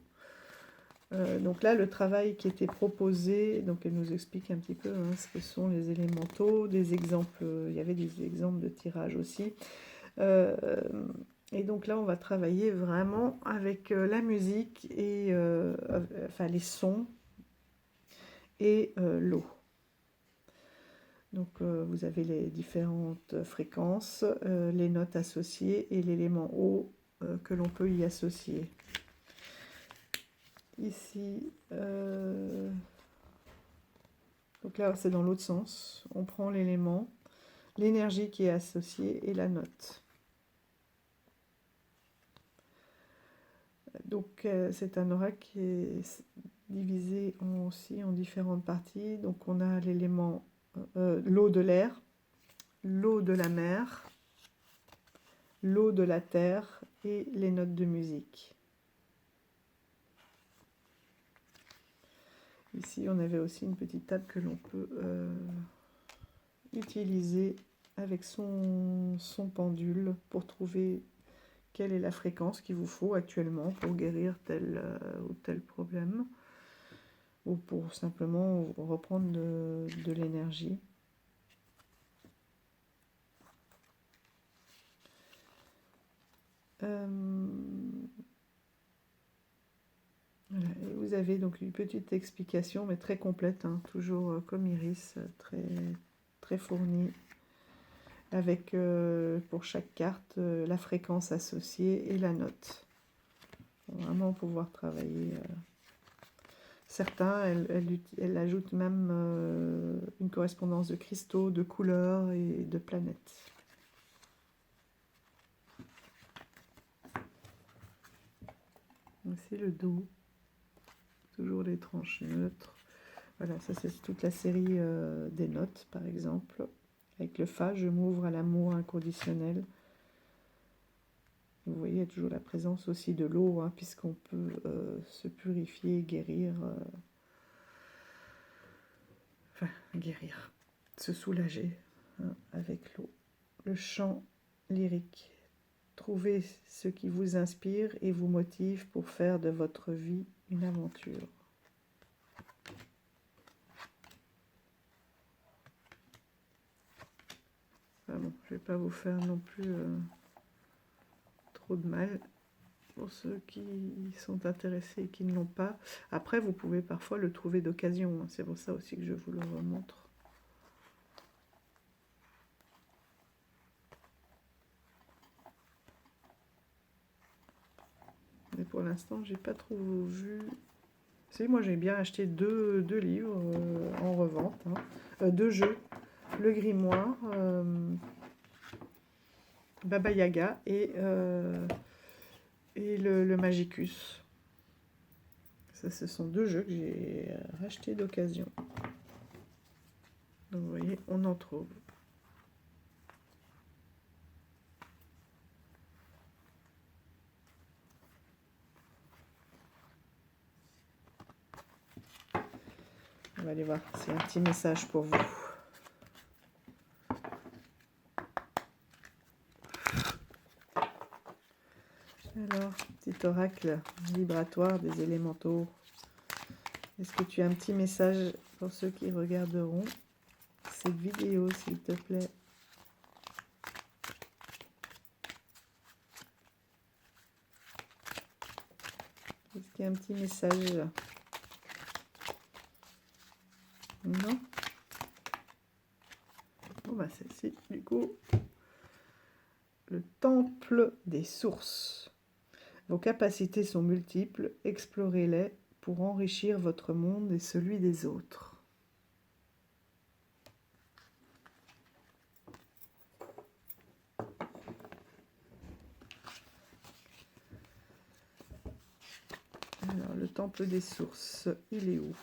A: Donc là, le travail qui était proposé, donc elle nous explique un petit peu hein, ce que sont les élémentaux, des exemples, il y avait des exemples de tirage aussi. Et donc là, on va travailler vraiment avec la musique et enfin les sons et l'eau. Donc vous avez les différentes fréquences, les notes associées et l'élément eau que l'on peut y associer. Ici, donc là c'est dans l'autre sens, on prend l'élément, l'énergie qui est associée et la note. Donc c'est un oracle qui est divisé aussi en différentes parties. Donc on a l'élément l'eau de l'air, l'eau de la mer, l'eau de la terre et les notes de musique. Ici, on avait aussi une petite table que l'on peut utiliser avec son pendule pour trouver quelle est la fréquence qu'il vous faut actuellement pour guérir tel ou tel problème ou pour simplement reprendre de l'énergie. Voilà. Et vous avez donc une petite explication, mais très complète, hein, toujours comme Iris, très fournie, avec pour chaque carte la fréquence associée et la note. Pour vraiment pouvoir travailler. Certains, elle ajoute même une correspondance de cristaux, de couleurs et de planètes. C'est le dos. Toujours les tranches neutres. Voilà, ça c'est toute la série des notes, par exemple. Avec le Fa, je m'ouvre à l'amour inconditionnel. Vous voyez, il y a toujours la présence aussi de l'eau, hein, puisqu'on peut se purifier, guérir, se soulager hein, avec l'eau. Le chant lyrique Trouvez ce qui vous inspire et vous motive pour faire de votre vie une aventure. Ah bon, je ne vais pas vous faire non plus trop de mal pour ceux qui sont intéressés et qui ne l'ont pas. Après, vous pouvez parfois le trouver d'occasion. C'est pour ça aussi que je vous le remontre. Mais pour l'instant, j'ai pas trop vu. Si, moi j'ai bien acheté deux livres en revente, hein. Deux jeux, le grimoire, Baba Yaga et le Magicus. Ça, ce sont deux jeux que j'ai rachetés d'occasion. Donc vous voyez, on en trouve. On va aller voir, c'est un petit message pour vous. Alors, petit oracle vibratoire des élémentaux. Est-ce que tu as un petit message pour ceux qui regarderont cette vidéo, s'il te plaît? Est-ce qu'il y a un petit message? Non? Bon, bah c'est du coup le temple des sources. Vos capacités sont multiples, explorez-les pour enrichir votre monde et celui des autres. Alors, le temple des sources, il est où?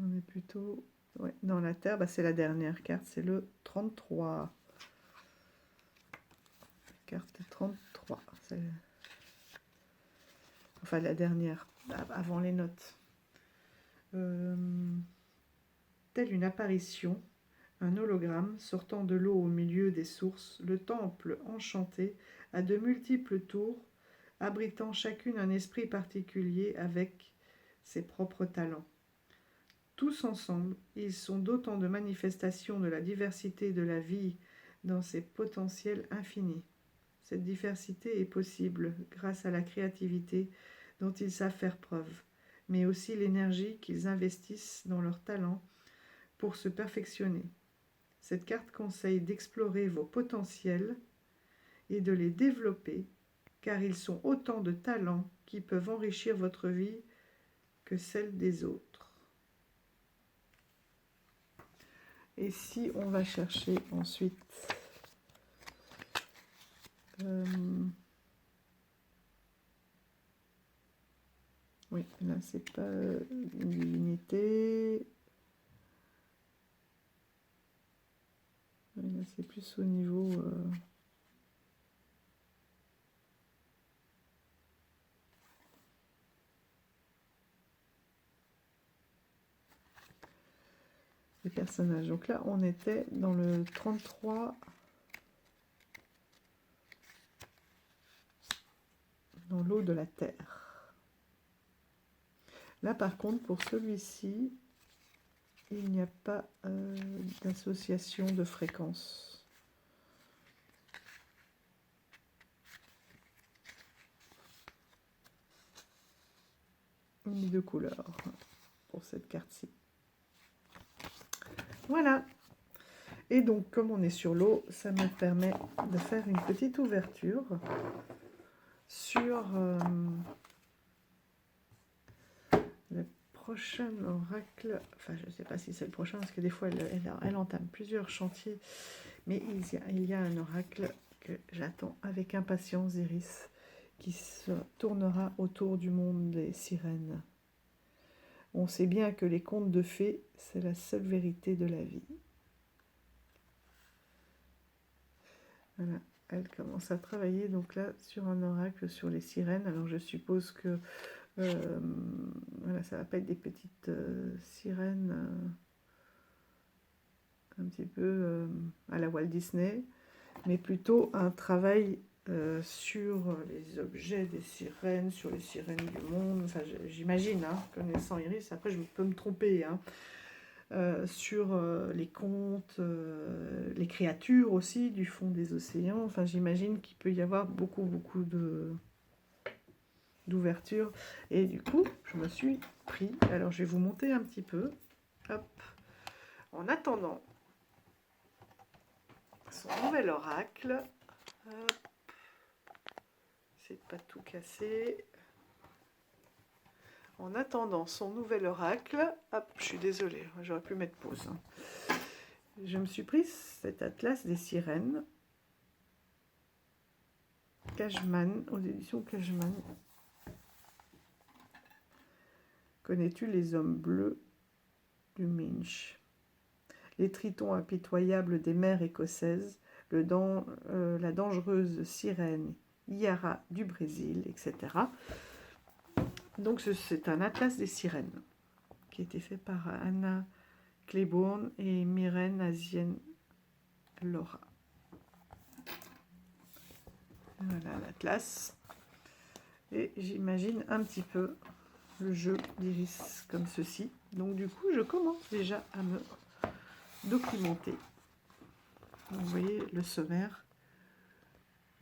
A: On est plutôt dans la Terre. Bah, c'est la dernière carte, c'est le 33. Carte 33. Enfin, la dernière, avant les notes. Telle une apparition, un hologramme sortant de l'eau au milieu des sources, le temple enchanté a de multiples tours, abritant chacune un esprit particulier avec ses propres talents. Tous ensemble, ils sont d'autant de manifestations de la diversité de la vie dans ses potentiels infinis. Cette diversité est possible grâce à la créativité dont ils savent faire preuve, mais aussi l'énergie qu'ils investissent dans leurs talents pour se perfectionner. Cette carte conseille d'explorer vos potentiels et de les développer, car ils sont autant de talents qui peuvent enrichir votre vie que celle des autres. Et si on va chercher ensuite oui, là c'est pas une divinité. Là c'est plus au niveau des personnages. Donc là on était dans le 33. Dans l'eau de la terre. Là par contre pour celui-ci, il n'y a pas d'association de fréquence. Ni de couleur pour cette carte-ci. Voilà. Et donc comme on est sur l'eau, ça me permet de faire une petite ouverture sur le prochain oracle. Enfin, je ne sais pas si c'est le prochain, parce que des fois, elle entame plusieurs chantiers. Mais il y a un oracle que j'attends avec impatience, Iris, qui se tournera autour du monde des sirènes. On sait bien que les contes de fées, c'est la seule vérité de la vie. Voilà. elle commence à travailler donc là sur un oracle sur les sirènes. Alors je suppose que voilà, ça va pas être des petites sirènes un petit peu à la Walt Disney, mais plutôt un travail sur les objets des sirènes, sur les sirènes du monde. Enfin, j'imagine, hein, connaissant Iris, après je peux me tromper, hein. Sur les contes, les créatures aussi du fond des océans. Enfin, j'imagine qu'il peut y avoir beaucoup d'ouverture. Et du coup, je me suis pris. Alors, je vais vous monter un petit peu. Hop. En attendant son nouvel oracle. Hop. C'est pas tout cassé. En attendant son nouvel oracle, hop, je suis désolée, j'aurais pu mettre pause. Je me suis pris cet atlas des sirènes, Cashman, aux éditions Cashman. Connais-tu les hommes bleus du Minch? Les tritons impitoyables des mers écossaises, la dangereuse sirène Yara du Brésil, etc. Donc c'est un atlas des sirènes qui a été fait par Anna Claiborne et Myrène Asienne Laura. Voilà l'atlas. Et j'imagine un petit peu le jeu d'Iris comme ceci. Donc du coup, je commence déjà à me documenter. Donc, vous voyez le sommaire.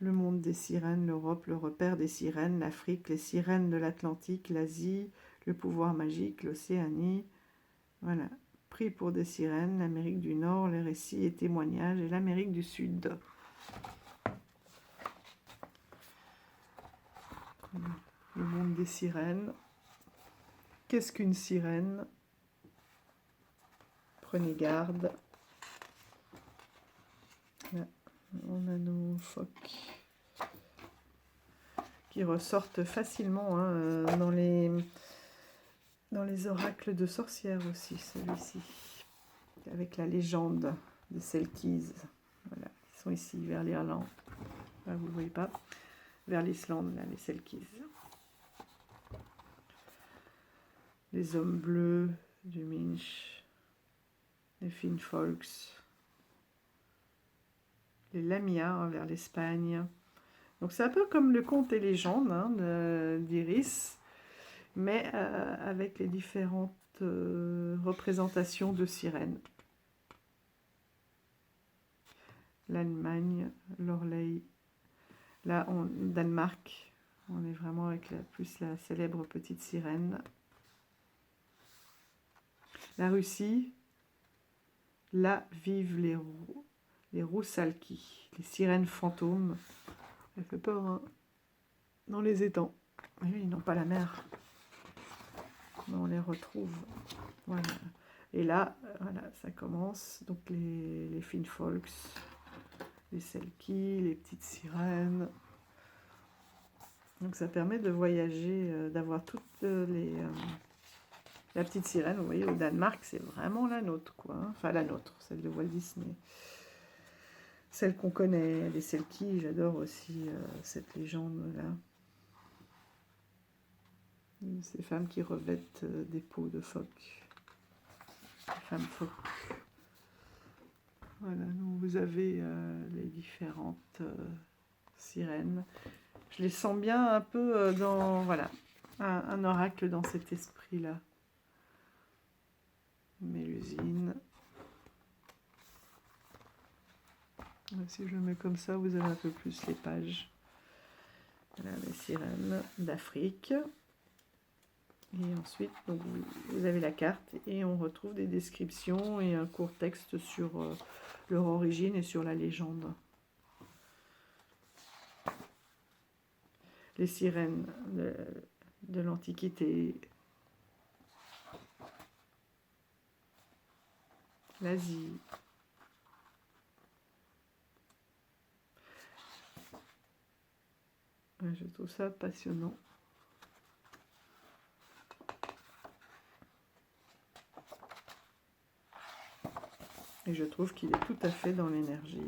A: Le monde des sirènes, l'Europe, le repère des sirènes, l'Afrique, les sirènes de l'Atlantique, l'Asie, le pouvoir magique, l'Océanie. Voilà. Pris pour des sirènes, l'Amérique du Nord, les récits et témoignages, et l'Amérique du Sud. Le monde des sirènes. Qu'est-ce qu'une sirène? Prenez garde. Là, on a nos phoques qui ressortent facilement hein, dans les oracles de sorcières aussi, celui-ci, avec la légende des Selkies. Voilà, ils sont ici vers l'Irlande. Là, vous ne le voyez pas. Vers l'Islande, là, les Selkies. Les hommes bleus du Minch, les Finfolks, les Lamia vers l'Espagne. Donc c'est un peu comme le conte et légende hein, d'Iris, mais avec les différentes représentations de sirènes. L'Allemagne, l'Orley, là, Danemark, on est vraiment avec plus la célèbre petite sirène. La Russie, là vivent les Roussalki, les sirènes fantômes. Elle fait peur, hein, dans les étangs. Oui, ils n'ont pas la mer. Mais on les retrouve. Voilà. Et là, voilà, ça commence. Donc les Finfolks, les Selkies, les petites sirènes. Donc ça permet de voyager, d'avoir toutes les... la petite sirène, vous voyez, au Danemark, c'est vraiment la nôtre, quoi. Hein. Enfin, la nôtre, celle de Walt Disney. Celle qu'on connaît, les Selkies, j'adore aussi cette légende-là. Ces femmes qui revêtent des peaux de phoque. Les femmes phoques. Voilà, donc vous avez les différentes sirènes. Je les sens bien un peu dans, voilà, un oracle dans cet esprit-là. Mélusine. Si je le mets comme ça, vous avez un peu plus les pages. Voilà, les sirènes d'Afrique. Et ensuite, donc, vous avez la carte et on retrouve des descriptions et un court texte sur leur origine et sur la légende. Les sirènes de l'Antiquité, l'Asie. Ouais, je trouve ça passionnant. Et je trouve qu'il est tout à fait dans l'énergie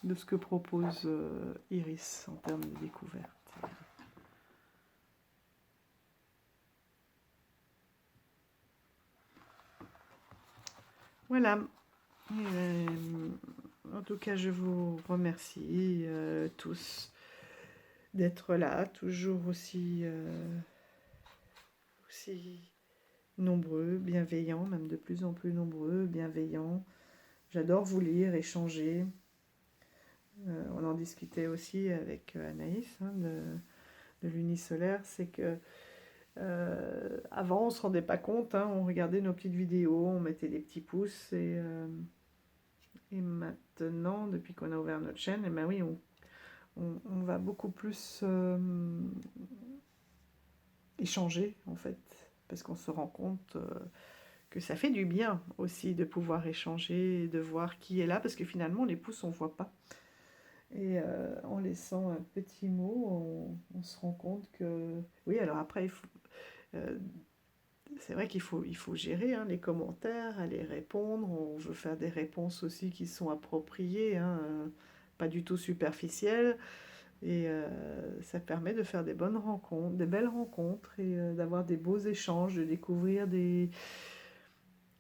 A: de ce que propose Iris en termes de découverte. Voilà. En tout cas, je vous remercie tous d'être là, toujours aussi nombreux, bienveillants, même de plus en plus nombreux, bienveillants. J'adore vous lire, échanger. On en discutait aussi avec Anaïs de l'unisolaire, c'est que avant on se rendait pas compte, hein, on regardait nos petites vidéos, on mettait des petits pouces et maintenant, depuis qu'on a ouvert notre chaîne, eh ben oui, on va beaucoup plus échanger en fait, parce qu'on se rend compte que ça fait du bien aussi de pouvoir échanger, et de voir qui est là, parce que finalement les pouces on voit pas. Et en laissant un petit mot, on se rend compte que... Oui, alors après, c'est vrai qu'il faut gérer hein, les commentaires, aller répondre. On veut faire des réponses aussi qui sont appropriées, hein, pas du tout superficielles. Et ça permet de faire des bonnes rencontres, des belles rencontres, et d'avoir des beaux échanges, de découvrir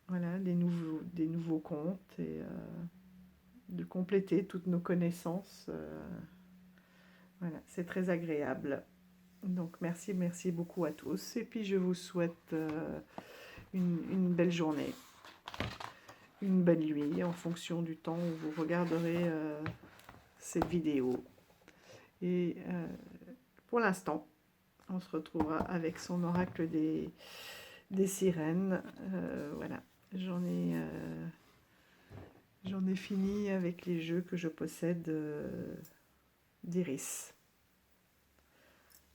A: voilà, des nouveaux comptes, et de compléter toutes nos connaissances. Voilà, c'est très agréable. Donc merci beaucoup à tous. Et puis je vous souhaite une belle journée, une belle nuit en fonction du temps où vous regarderez cette vidéo. Et pour l'instant, on se retrouvera avec son oracle des sirènes. Voilà, j'en ai fini avec les jeux que je possède d'Iris.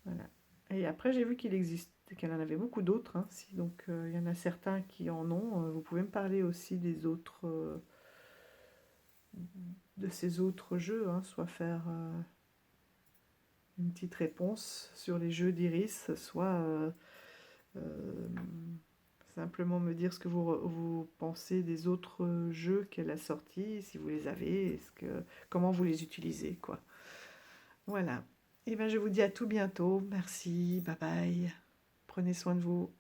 A: Voilà. Et après, j'ai vu qu'elle en avait beaucoup d'autres. Hein, donc, il y en a certains qui en ont. Vous pouvez me parler aussi des autres, de ces autres jeux, hein, soit faire une petite réponse sur les jeux d'Iris, soit simplement me dire ce que vous pensez des autres jeux qu'elle a sortis, si vous les avez, comment vous les utilisez, quoi. Voilà. Et bien, je vous dis à tout bientôt. Merci, bye bye. Prenez soin de vous.